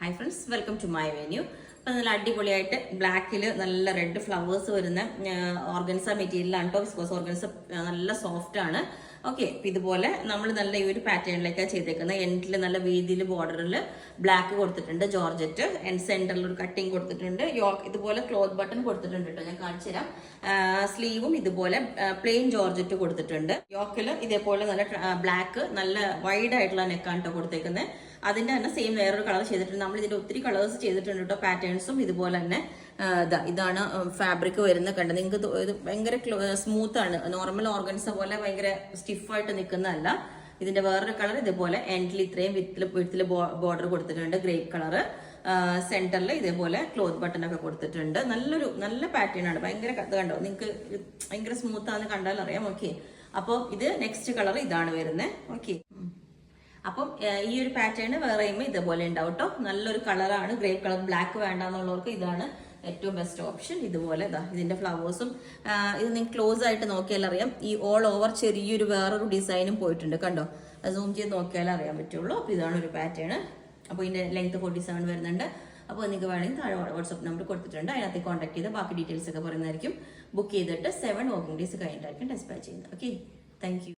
Hi friends, welcome to my venue. അപ്പം നല്ല അടിപൊളിയായിട്ട് ബ്ലാക്കിൽ നല്ല റെഡ് ഫ്ലവേഴ്സ് വരുന്ന ഓർഗൻസ മെറ്റീരിയലാണ് കേട്ടോ. വിസ്കോസ് ഓർഗൻസ നല്ല സോഫ്റ്റ് ആണ്. ഓക്കെ, ഇതുപോലെ നമ്മൾ നല്ല ഈ ഒരു പാറ്റേണിലേക്കാണ് ചെയ്തേക്കുന്നത്. എൻഡിൽ നല്ല വീതിയിൽ ബോർഡറിൽ ബ്ലാക്ക് കൊടുത്തിട്ടുണ്ട്, ജോർജറ്റ്. എൻഡ് സെന്ററിൽ ഒരു കട്ടിങ് കൊടുത്തിട്ടുണ്ട്. ഇതുപോലെ ക്ലോത്ത് ബട്ടൺ കൊടുത്തിട്ടുണ്ട് കേട്ടോ, ഞാൻ കാണിച്ചു തരാം. സ്ലീവും ഇതുപോലെ പ്ലെയിൻ ജോർജറ്റ് കൊടുത്തിട്ടുണ്ട്. യോക്കിൽ ഇതേപോലെ നല്ല ബ്ലാക്ക് നല്ല വൈഡ് ആയിട്ടുള്ള നെക്കാണ് കേട്ടോ കൊടുത്തേക്കുന്നത്. അതിന്റെ തന്നെ സെയിം വേറൊരു കളർ ചെയ്തിട്ടുണ്ട്. നമ്മൾ ഇതിന്റെ ഒത്തിരി കളേഴ്സ് ചെയ്തിട്ടുണ്ട് കേട്ടോ. പാറ്റേൺസും ഇതുപോലെ തന്നെ ഇതാണ് ഫാബ്രിക് വരുന്നത്. കണ്ടത് നിങ്ങൾക്ക് ഇത് ഭയങ്കര സ്മൂത്ത് ആണ്. നോർമൽ ഓർഗൻസ പോലെ ഭയങ്കര സ്റ്റിഫായിട്ട് നിൽക്കുന്നതല്ല. ഇതിന്റെ വേറൊരു കളർ ഇതുപോലെ എൻഡിൽ ഇത്രയും വിത്തിൽ ബോർഡർ കൊടുത്തിട്ടുണ്ട്, ഗ്രേപ്പ് കളർ. സെന്ററിൽ ഇതേപോലെ ക്ലോത്ത് ബട്ടൺ ഒക്കെ കൊടുത്തിട്ടുണ്ട്. നല്ല പാറ്റേൺ ആണ്. ഭയങ്കര കണ്ടോ, നിങ്ങൾക്ക് ഭയങ്കര സ്മൂത്ത് ആണെന്ന് കണ്ടാൽ അറിയാം. ഓക്കെ, അപ്പോൾ ഇത് നെക്സ്റ്റ് കളർ ഇതാണ് വരുന്നത്. ഓക്കെ, അപ്പം ഈ ഒരു പാറ്റേൺ വേറെയും ഇതുപോലെ ഉണ്ടാവും കേട്ടോ. നല്ലൊരു കളറാണ്. ഗ്രേപ്പ് കളർ, ബ്ലാക്ക് വേണ്ടെന്നുള്ളവർക്ക് ഇതാണ് ഏറ്റവും ബെസ്റ്റ് ഓപ്ഷൻ. ഇതുപോലെ ഇതിന്റെ ഫ്ലവേഴ്സും ഇത് നിങ്ങൾക്ക് ക്ലോസ് ആയിട്ട് നോക്കിയാൽ അറിയാം. ഈ ഓൾ ഓവർ ചെറിയൊരു വേറൊരു ഡിസൈനും പോയിട്ടുണ്ട്, കണ്ടോ. സൂം ചെയ്ത് നോക്കിയാൽ അറിയാൻ പറ്റുള്ളൂ. അപ്പോൾ ഇതാണ് ഒരു പാറ്റേൺ. അപ്പോൾ ഇതിന്റെ ലെങ്ത് 47 വരുന്നുണ്ട്. അപ്പോൾ നിങ്ങൾക്ക് വേണമെങ്കിൽ താഴെ വാട്സ്ആപ്പ് നമ്പർ കൊടുത്തിട്ടുണ്ട്, അതിനകത്ത് കോൺടാക്ട് ചെയ്ത് ബാക്കി ഡീറ്റെയിൽസ് ഒക്കെ പറയുന്നതായിരിക്കും. ബുക്ക് ചെയ്തിട്ട് 7 വർക്കിംഗ് ഡേയ്സ് കഴിഞ്ഞിട്ടായിരിക്കും ഡിസ്പാച്ച് ചെയ്യുന്നത്. Okay, thank you.